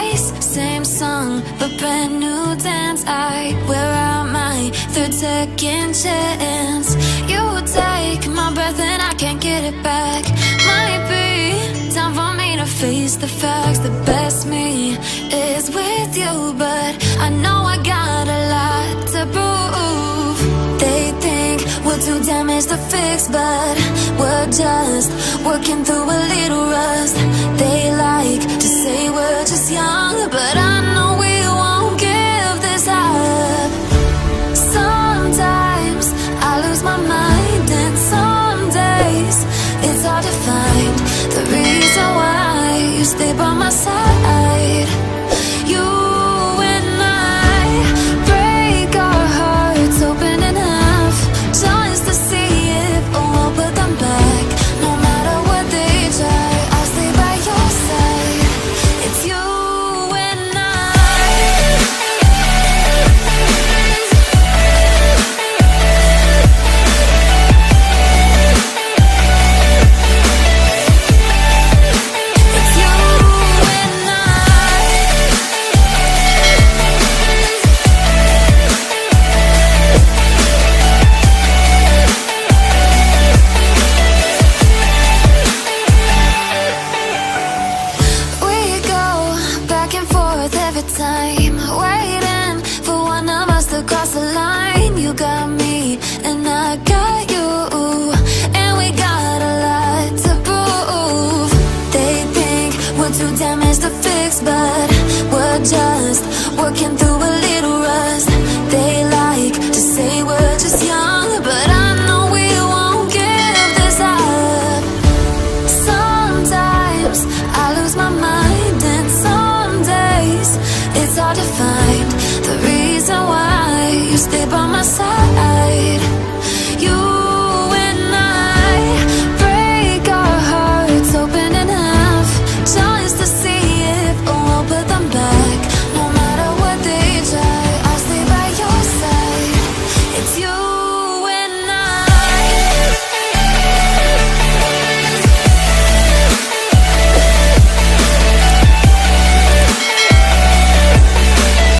twice, same song, but brand new dance. I wear out my third second chance. You take my breath and I can't get it back. Might be time for me to face the facts. The best me is with you, but I know I got a lot to prove. They think we're too damaged to fix, but we're just working through a little rust. They like to say we're just young, but I know we won't give this up. Sometimes I lose my mind, and some days it's hard to find the reason why you stay by my side. You and I break our hearts open in half, just to see if we'll put them back. No matter what they try, I'll stay by your side. It's you and time, waiting for one of us to cross the line. You got me and I got you, and we got a lot to prove. They think we're too damaged to fix, but we're just working through